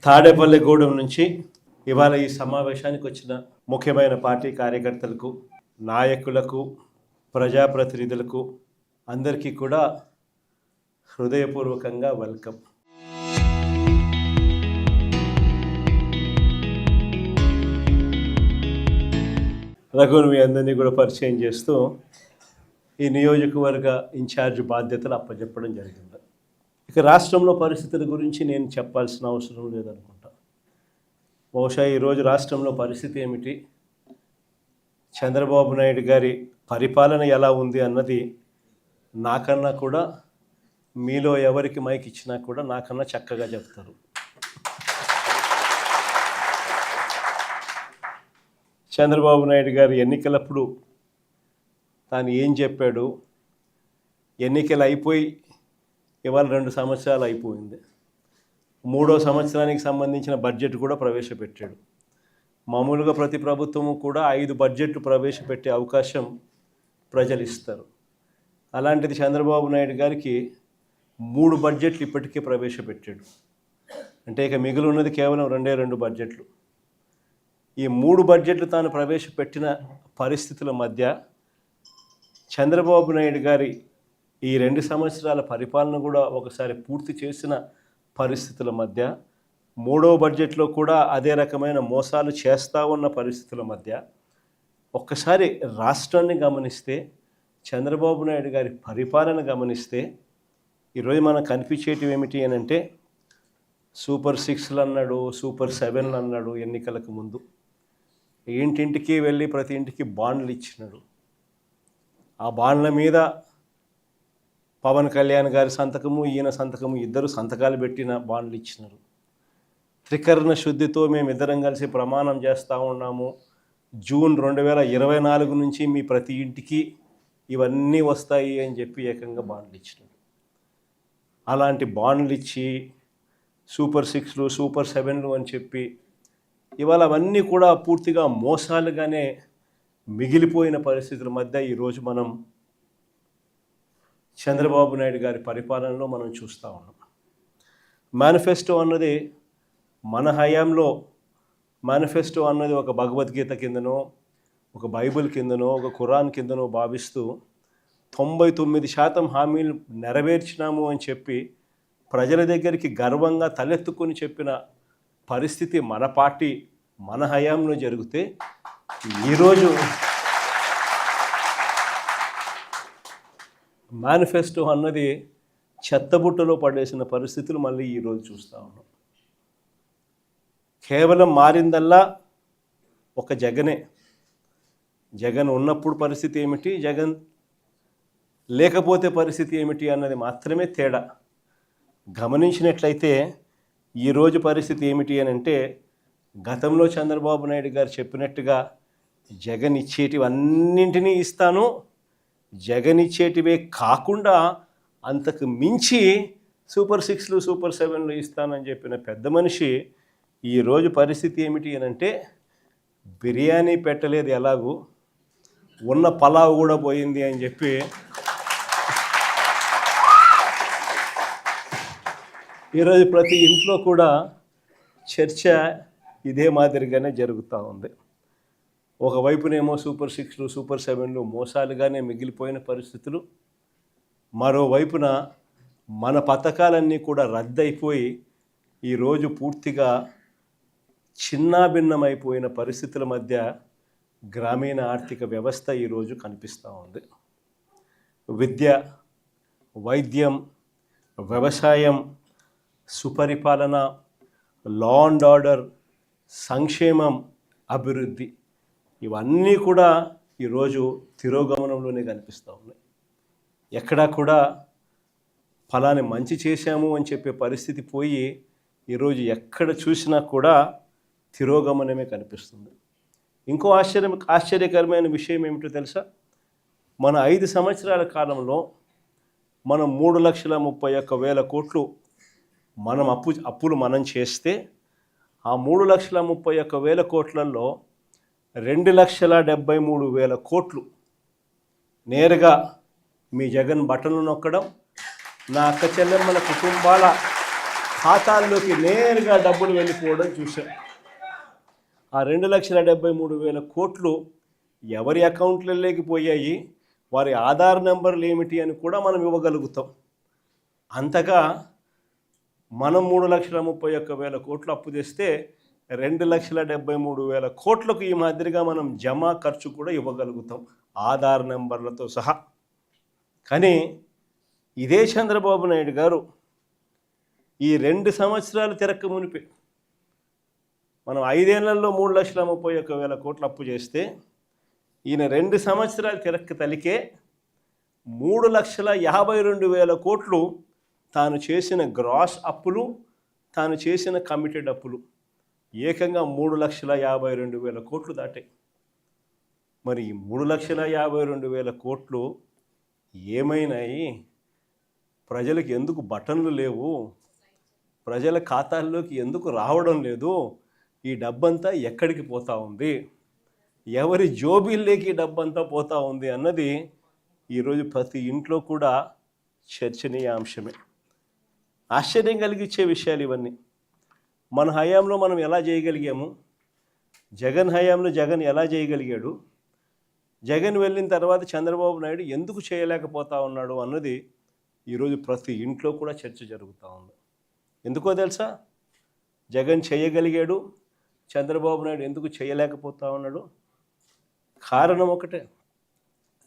తాడేపల్లిగూడెం నుంచి ఇవాళ ఈ సమావేశానికి వచ్చిన ముఖ్యమైన పార్టీ కార్యకర్తలకు, నాయకులకు, ప్రజాప్రతినిధులకు అందరికీ కూడా హృదయపూర్వకంగా వెల్కమ్. రఘుని మీ అందరినీ కూడా పరిచయం చేస్తూ ఈ నియోజకవర్గ ఇన్ఛార్జ్ బాధ్యతలు అప్పచెప్పడం జరిగింది. ఇక రాష్ట్రంలో పరిస్థితుల గురించి నేను చెప్పాల్సిన అవసరం లేదనుకుంటా. బహుశా ఈరోజు రాష్ట్రంలో పరిస్థితి ఏమిటి, చంద్రబాబు నాయుడు గారి పరిపాలన ఎలా ఉంది అన్నది నాకన్నా కూడా, మీలో ఎవరికి మైక్ ఇచ్చినా కూడా నాకన్నా చక్కగా చెప్తారు. చంద్రబాబు నాయుడు గారు ఎన్నికలప్పుడు తాను ఏం చెప్పాడు, ఎన్నికలు అయిపోయి ఇవాళ 2 సంవత్సరాలు అయిపోయింది. 3వ సంవత్సరానికి సంబంధించిన బడ్జెట్ కూడా ప్రవేశపెట్టాడు. మామూలుగా ప్రతి ప్రభుత్వము కూడా 5 బడ్జెట్లు ప్రవేశపెట్టే అవకాశం ప్రజలు ఇస్తారు. అలాంటిది చంద్రబాబు నాయుడు గారికి 3 బడ్జెట్లు ఇప్పటికే ప్రవేశపెట్టాడు. అంటే ఇక మిగిలి ఉన్నది కేవలం 2 బడ్జెట్లు. ఈ 3 బడ్జెట్లు తాను ప్రవేశపెట్టిన పరిస్థితుల మధ్య చంద్రబాబు నాయుడు గారి ఈ 2 సంవత్సరాల పరిపాలన కూడా ఒకసారి పూర్తి చేసిన పరిస్థితుల మధ్య, 3వ బడ్జెట్లో కూడా అదే రకమైన మోసాలు చేస్తూ ఉన్న పరిస్థితుల మధ్య ఒక్కసారి రాష్ట్రాన్ని గమనిస్తే, చంద్రబాబు నాయుడు గారి పరిపాలన గమనిస్తే ఈరోజు మనకు కనిపించేటివి ఏమిటి అని అంటే, సూపర్ 6లు అన్నాడు, సూపర్ 7లు అన్నాడు. ఎన్నికలకు ముందు ఇంటింటికి వెళ్ళి ప్రతి ఇంటికి బాండ్లు ఇచ్చినాడు. ఆ బాండ్ల మీద పవన్ కళ్యాణ్ గారి సంతకము, ఈయన సంతకము, ఇద్దరు సంతకాలు పెట్టిన బాండ్లు ఇచ్చినారు. త్రికరణ శుద్ధితో మేమిద్దరం కలిసి ప్రమాణం చేస్తూ ఉన్నాము, జూన్ 2024 నుంచి మీ ప్రతి ఇంటికి ఇవన్నీ వస్తాయి అని చెప్పి ఏకంగా బాండ్లు ఇచ్చినాడు. అలాంటి బాండ్లు ఇచ్చి సూపర్ 6లు, సూపర్ 7లు అని చెప్పి ఇవాళ అవన్నీ కూడా పూర్తిగా మోసాలుగానే మిగిలిపోయిన పరిస్థితుల మధ్య ఈరోజు మనం చంద్రబాబు నాయుడు గారి పరిపాలనలో మనం చూస్తూ ఉన్నాం. మేనిఫెస్టో అన్నది మన హయాంలో, మేనిఫెస్టో అన్నది ఒక భగవద్గీత కిందనో, ఒక బైబిల్ కిందనో, ఒక ఖురాన్ కిందనో భావిస్తూ 99% హామీలు నెరవేర్చినాము అని చెప్పి ప్రజల దగ్గరికి గర్వంగా తలెత్తుకొని చెప్పిన పరిస్థితి మన పార్టీ, మన హయాంలో జరిగితే, ఈరోజు మేనిఫెస్టో అన్నది చెత్తబుట్టలో పడేసిన పరిస్థితులు మళ్ళీ ఈరోజు చూస్తూ ఉన్నాం. కేవలం మారిందల్లా ఒక జగనే. జగన్ ఉన్నప్పుడు పరిస్థితి ఏమిటి, జగన్ లేకపోతే పరిస్థితి ఏమిటి అన్నది మాత్రమే తేడా. గమనించినట్లయితే ఈరోజు పరిస్థితి ఏమిటి అని అంటే, గతంలో చంద్రబాబు నాయుడు గారు చెప్పినట్టుగా జగన్ ఇచ్చేటివన్నింటినీ ఇస్తాను, జగన్ ఇచ్చేటివే కాకుండా అంతకు మించి సూపర్ 6లు, సూపర్ 7లు ఇస్తానని చెప్పిన పెద్ద మనిషి ఈరోజు పరిస్థితి ఏమిటి అని అంటే, బిర్యానీ పెట్టలేదు ఎలాగూ, ఉన్న పలావ్ కూడా పోయింది అని చెప్పి ఈరోజు ప్రతి ఇంట్లో కూడా చర్చ ఇదే మాదిరిగానే జరుగుతూ ఉంది. ఒకవైపునేమో సూపర్ 6లు, సూపర్ 7లు మోసాలుగానే మిగిలిపోయిన పరిస్థితులు, మరోవైపున మన పథకాలన్నీ కూడా రద్దయిపోయి ఈరోజు పూర్తిగా చిన్నాభిన్నమైపోయిన పరిస్థితుల మధ్య గ్రామీణ ఆర్థిక వ్యవస్థ ఈరోజు కనిపిస్తూ ఉంది. విద్య, వైద్యం, వ్యవసాయం, సుపరిపాలన, లా అండ్ ఆర్డర్, సంక్షేమం, అభివృద్ధి, ఇవన్నీ కూడా ఈరోజు తిరోగమనంలోనే కనిపిస్తూ ఉన్నాయి. ఎక్కడా కూడా ఫలాని మంచి చేశాము అని చెప్పే పరిస్థితి పోయి ఈరోజు ఎక్కడ చూసినా కూడా తిరోగమనమే కనిపిస్తుంది. ఇంకో ఆశ్చర్యకరమైన విషయం ఏమిటో తెలుసా, మన 5 సంవత్సరాల కాలంలో మనం 3,31,000 కోట్లు మనం అప్పులు మనం చేస్తే, ఆ 3,31,000 కోట్లలో 2,73,000 కోట్లు నేరుగా మీ జగన్ బటన్లు నొక్కడం, నా అక్క చెల్లెమ్మల కుటుంబాల ఖాతాల్లోకి నేరుగా డబ్బులు వెళ్ళిపోవడం చూశాం. ఆ 2,73,000 కోట్లు ఎవరి అకౌంట్లలోకి పోయాయి, వారి ఆధార్ నెంబర్లు ఏమిటి అని కూడా మనం ఇవ్వగలుగుతాం. అంతగా మనం 3,31,000 కోట్లు అప్పు చేస్తే 2,73,000 కోట్లకు ఈ మాదిరిగా మనం జమా ఖర్చు కూడా ఇవ్వగలుగుతాం ఆధార్ నెంబర్లతో సహా. కానీ ఇదే చంద్రబాబు నాయుడు గారు ఈ 2 సంవత్సరాలు తిరక్క మునిపే మనం 5 ఏళ్లలో 3,31,000 కోట్లు అప్పు చేస్తే ఈయన 2 సంవత్సరాలు తిరక్క తలికే 3,52,000 కోట్లు తాను చేసిన గ్రాస్ అప్పులు, తాను చేసిన కమిటెడ్ అప్పులు ఏకంగా 3,52,000 కోట్లు దాటాయి. మరి ఈ 3,52,000 కోట్లు ఏమైనాయి? ప్రజలకు ఎందుకు బటన్లు లేవు? ప్రజల ఖాతాల్లోకి ఎందుకు రావడం లేదు? ఈ డబ్బంతా ఎక్కడికి పోతా ఉంది? ఎవరి జోబీల్లోకి డబ్బంతా పోతా ఉంది అన్నది ఈరోజు ప్రతి ఇంట్లో కూడా చర్చనీయాంశమే. ఆశ్చర్యం కలిగించే విషయాలు ఇవన్నీ. మన హయాంలో మనం ఎలా చేయగలిగాము? జగన్ హయాంలో జగన్ ఎలా చేయగలిగాడు? జగన్ వెళ్ళిన తర్వాత చంద్రబాబు నాయుడు ఎందుకు చేయలేకపోతా ఉన్నాడు అన్నది ఈరోజు ప్రతి ఇంట్లో కూడా చర్చ జరుగుతూ ఉంది. ఎందుకో తెలుసా? జగన్ చేయగలిగాడు, చంద్రబాబు నాయుడు ఎందుకు చేయలేకపోతా ఉన్నాడు? కారణం ఒకటే,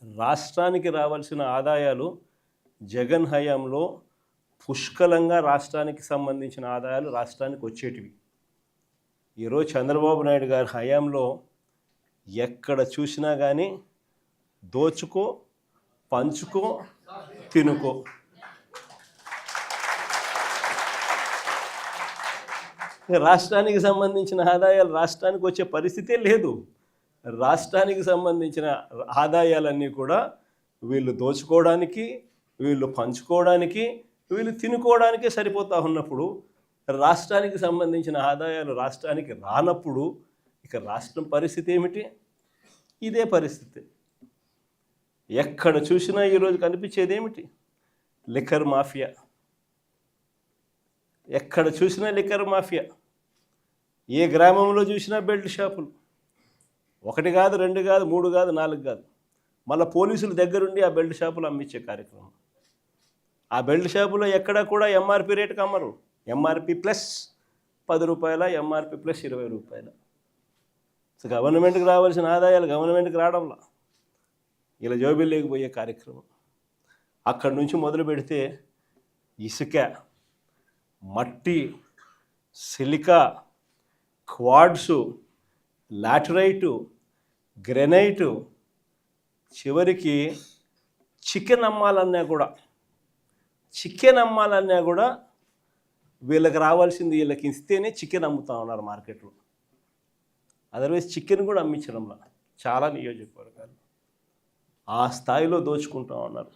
రాష్ట్రానికి రావాల్సిన ఆదాయాలు జగన్ హయాంలో పుష్కలంగా రాష్ట్రానికి సంబంధించిన ఆదాయాలు రాష్ట్రానికి వచ్చేటివి. ఈరోజు చంద్రబాబు నాయుడు గారి హయాంలో ఎక్కడ చూసినా కానీ దోచుకో, పంచుకో, తినుకో. రాష్ట్రానికి సంబంధించిన ఆదాయాలు రాష్ట్రానికి వచ్చే పరిస్థితే లేదు. రాష్ట్రానికి సంబంధించిన ఆదాయాలన్నీ కూడా వీళ్ళు దోచుకోవడానికి, వీళ్ళు పంచుకోవడానికి, వీళ్ళు తినుకోవడానికే సరిపోతూ ఉన్నప్పుడు రాష్ట్రానికి సంబంధించిన ఆదాయాలు రాష్ట్రానికి రానప్పుడు ఇక రాష్ట్రం పరిస్థితి ఏమిటి? ఇదే పరిస్థితి. ఎక్కడ చూసినా ఈరోజు కనిపించేది ఏమిటి? Liquor mafia. ఎక్కడ చూసినా లిక్కర్ మాఫియా. ఏ గ్రామంలో చూసినా బెల్ట్ షాపులు. 1 కాదు, 2 కాదు, 3 కాదు, 4 కాదు. మళ్ళీ పోలీసుల దగ్గరుండి ఆ బెల్ట్ షాపులు అమ్మించే కార్యక్రమం. ఆ బెల్ట్ షాపులో ఎక్కడ కూడా ఎంఆర్పి రేటుకి అమ్మరు. ఎంఆర్పి ప్లస్ 10 రూపాయల, ఎంఆర్పి ప్లస్ 20 రూపాయల. సో గవర్నమెంట్కి రావాల్సిన ఆదాయాలు గవర్నమెంట్కి రావడంలా ఇలా జోబీలు లేకపోయే కార్యక్రమం. అక్కడి నుంచి మొదలు పెడితే ఇసుక, మట్టి, సిలికా, క్వాడ్సు, లాటరైటు, గ్రెనైటు, చివరికి చికెన్ అమ్మాలన్నా కూడా వీళ్ళకి రావాల్సింది వీళ్ళకి ఇస్తేనే చికెన్ అమ్ముతా ఉన్నారు మార్కెట్లో. అదర్వైజ్ చికెన్ కూడా అమ్మించడంలా చాలా నియోజకవర్గాలు ఆ స్థాయిలో దోచుకుంటూ ఉన్నారు.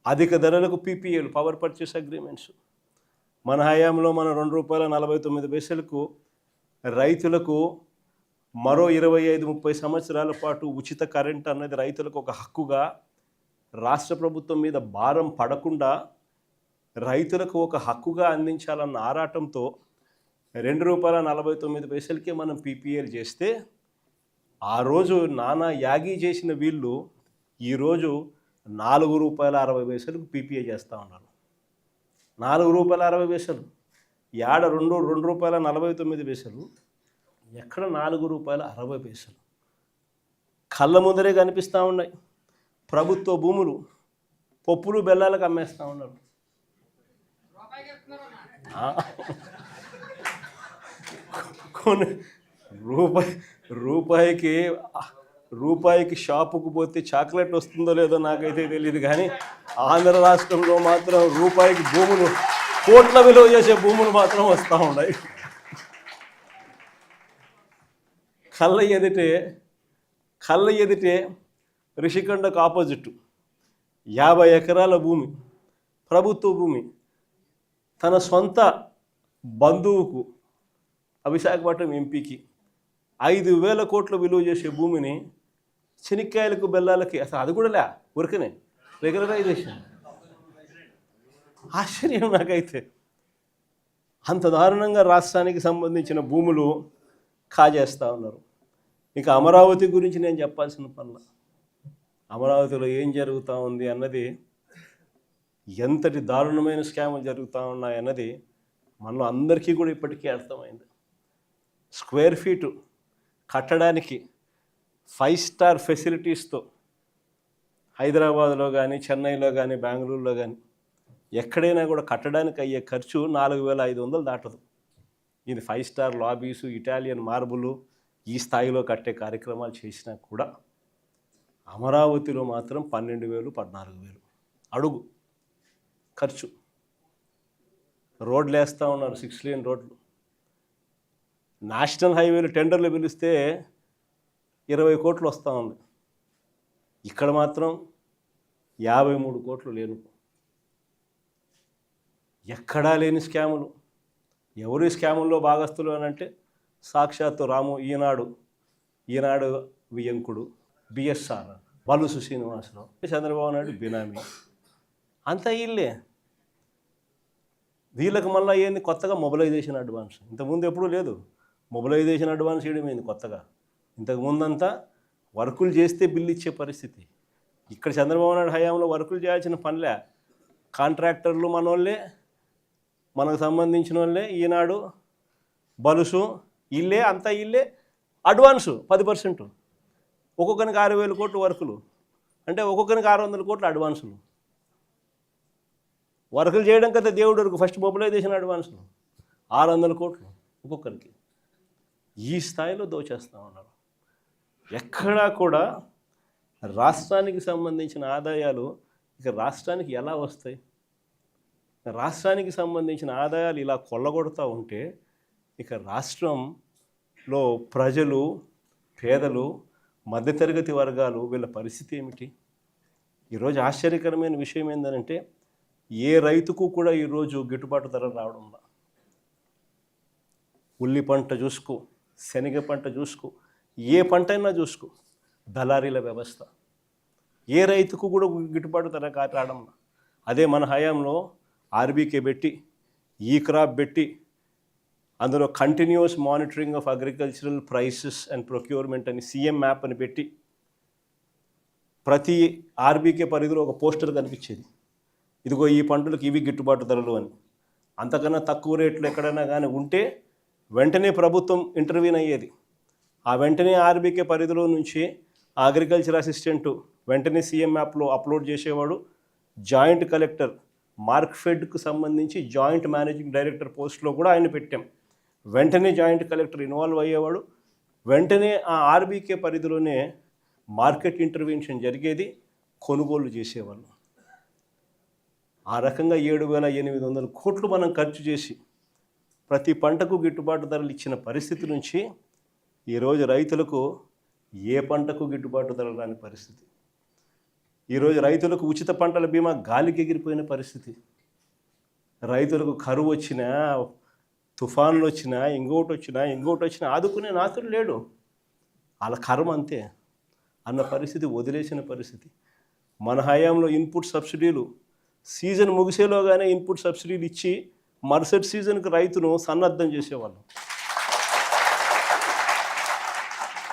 అధిక ధరలకు పీపీఏలు, పవర్ పర్చేస్ అగ్రిమెంట్స్. మన హయాంలో మనం ₹2.49 రైతులకు మరో 25-30 సంవత్సరాల పాటు ఉచిత కరెంట్ అన్నది రైతులకు ఒక హక్కుగా, రాష్ట్ర ప్రభుత్వం మీద భారం పడకుండా రైతులకు ఒక హక్కుగా అందించాలన్న ఆరాటంతో ₹2.49 మనం పీపీఏలు చేస్తే ఆ రోజు నానా యాగి చేసిన వీళ్ళు ఈరోజు ₹4.60 పీపీఏ చేస్తూ ఉన్నారు. ₹4.60. ఏడ ₹2.49. ఎక్కడ ₹4.60. కళ్ళ ముందరే కనిపిస్తూ ఉన్నాయి. ప్రభుత్వ భూములు పప్పులు బెల్లాలకు అమ్మేస్తూ ఉన్నారు. కొన్ని రూపాయికి షాపుకు పోతే చాక్లెట్ వస్తుందో లేదో నాకైతే తెలియదు, కానీ ఆంధ్ర రాష్ట్రంలో మాత్రం రూపాయికి భూములు, కోట్ల విలువ చేసే భూములు మాత్రం వస్తూ ఉన్నాయి. కళ్ళ ఎదిటే రిషికొండకు ఆపోజిట్ 50 ఎకరాల భూమి, ప్రభుత్వ భూమి, తన సొంత బంధువుకు, విశాఖపట్నం ఎంపీకి 5,000 కోట్ల విలువ చేసే భూమిని శనిక్కాయలకు బెల్లాలకి, అసలు అది కూడా ఊరికనే రెగ్యులరైజేషన్. ఆశ్చర్యం నాకైతే. అంత దారుణంగా రాష్ట్రానికి సంబంధించిన భూములు కాజేస్తూ ఉన్నారు. ఇక అమరావతి గురించి నేను చెప్పాల్సిన పనుల, అమరావతిలో ఏం జరుగుతూ ఉంది అన్నది, ఎంతటి దారుణమైన స్కాములు జరుగుతూ ఉన్నాయన్నది మనలో అందరికీ కూడా ఇప్పటికీ అర్థమైంది. స్క్వేర్ ఫీటు కట్టడానికి 5 స్టార్ ఫెసిలిటీస్తో హైదరాబాద్లో కానీ, చెన్నైలో కానీ, బెంగళూరులో కానీ ఎక్కడైనా కూడా కట్టడానికి అయ్యే ఖర్చు 4,500 దాటదు. ఇది 5 స్టార్ లాబీసు, ఇటాలియన్ మార్బులు ఈ స్థాయిలో కట్టే కార్యక్రమాలు చేసినా కూడా అమరావతిలో మాత్రం 12,000, 14,000 అడుగు ఖర్చు. రోడ్లు వేస్తూ ఉన్నారు, 6 లేన్ రోడ్లు. నేషనల్ హైవేలు టెండర్లు పిలిస్తే 20 కోట్లు వస్తూ ఉంది. ఇక్కడ మాత్రం 53 కోట్లు లేను. ఎక్కడా లేని స్కాములు. ఎవరు ఈ స్కాముల్లో భాగస్తులు అని అంటే సాక్షాత్తు రాము, ఈనాడు వియంకుడు, బిఎస్ఆర్, బలుసు శ్రీనివాసరావు, చంద్రబాబు నాయుడు బినామీ, అంతా వీళ్ళే. వీళ్ళకి మళ్ళీ ఏంది కొత్తగా మొబిలైజేషన్ అడ్వాన్స్. ఇంతకుముందు ఎప్పుడూ లేదు మొబిలైజేషన్ అడ్వాన్స్ చేయడమైంది కొత్తగా. ఇంతకుముందంతా వర్కులు చేస్తే బిల్లు ఇచ్చే పరిస్థితి. ఇక్కడ చంద్రబాబు నాయుడు హయాంలో వర్కులు చేయాల్సిన పనిలే. కాంట్రాక్టర్లు మనోళ్ళే, మనకు సంబంధించిన వాళ్ళే, ఈనాడు, బలుసు, ఇల్లే, అంతా ఇల్లే. అడ్వాన్సు 10%, ఒక్కొక్కరికి 6,000 కోట్లు వర్కులు, అంటే ఒక్కొక్కరికి 600 కోట్లు అడ్వాన్సులు. వర్కులు చేయడం కదా దేవుడు వరకు ఫస్ట్ మొబిలైజేషన్ అడ్వాన్సులు 600 కోట్లు ఒక్కొక్కరికి. ఈ స్థాయిలో దోచేస్తూ ఉన్నారు. ఎక్కడా కూడా రాష్ట్రానికి సంబంధించిన ఆదాయాలు ఇక రాష్ట్రానికి ఎలా వస్తాయి? రాష్ట్రానికి సంబంధించిన ఆదాయాలు ఇలా కొల్లగొడుతూ ఉంటే ఇక రాష్ట్రంలో ప్రజలు, పేదలు, మధ్యతరగతి వర్గాలు వీళ్ళ పరిస్థితి ఏమిటి? ఈరోజు ఆశ్చర్యకరమైన విషయం ఏంటంటే ఏ రైతుకు కూడా ఈరోజు గిట్టుబాటు ధర రావడం లేదు. ఉల్లి పంట చూసుకో, శనగ పంట చూసుకో, ఏ పంట అయినా చూసుకో, దళారీల వ్యవస్థ. ఏ రైతుకు కూడా గిట్టుబాటు ధర రావడం. అదే మన హయాంలో ఆర్బీకే పెట్టి, ఈ క్రాప్ పెట్టి, అందులో continuous monitoring of agricultural prices and procurement అని సీఎం మ్యాప్ అని పెట్టి ప్రతి ఆర్బీకే పరిధిలో ఒక పోస్టర్ కనిపించేది. ఇదిగో ఈ పంటలకు ఇవి గిట్టుబాటు ధరలు అని. అంతకన్నా తక్కువ రేట్లు ఎక్కడైనా కానీ ఉంటే వెంటనే ప్రభుత్వం ఇంటర్వ్యూన్ అయ్యేది. ఆ వెంటనే ఆర్బీకే పరిధిలో నుంచి అగ్రికల్చర్ అసిస్టెంటు వెంటనే సీఎం యాప్లో అప్లోడ్ చేసేవాడు. జాయింట్ కలెక్టర్, మార్క్ఫెడ్కు సంబంధించి జాయింట్ మేనేజింగ్ డైరెక్టర్ పోస్ట్లో కూడా ఆయన పెట్టాం. వెంటనే జాయింట్ కలెక్టర్ ఇన్వాల్వ్ అయ్యేవాడు. వెంటనే ఆ ఆర్బీకే పరిధిలోనే మార్కెట్ ఇంటర్వెన్షన్ జరిగేది, కొనుగోలు చేసేవాళ్ళు. ఆ రకంగా 7,800 కోట్లు మనం ఖర్చు చేసి ప్రతి పంటకు గిట్టుబాటు ధరలు ఇచ్చిన పరిస్థితి నుంచి ఈరోజు రైతులకు ఏ పంటకు గిట్టుబాటు ధరలు రాని పరిస్థితి. ఈరోజు రైతులకు ఉచిత పంటల బీమా గాలికి ఎగిరిపోయిన పరిస్థితి. రైతులకు కరువు వచ్చినా, తుఫాన్లు వచ్చినా, ఇంకోటి వచ్చినా ఆదుకునే నాతుడు లేడు. వాళ్ళ కర్మ అంతే అన్న పరిస్థితి, వదిలేసిన పరిస్థితి. మన హయాంలో ఇన్పుట్ సబ్సిడీలు సీజన్ ముగిసేలోగానే ఇన్పుట్ సబ్సిడీలు ఇచ్చి మరుసటి సీజన్కి రైతును సన్నద్ధం చేసేవాళ్ళం.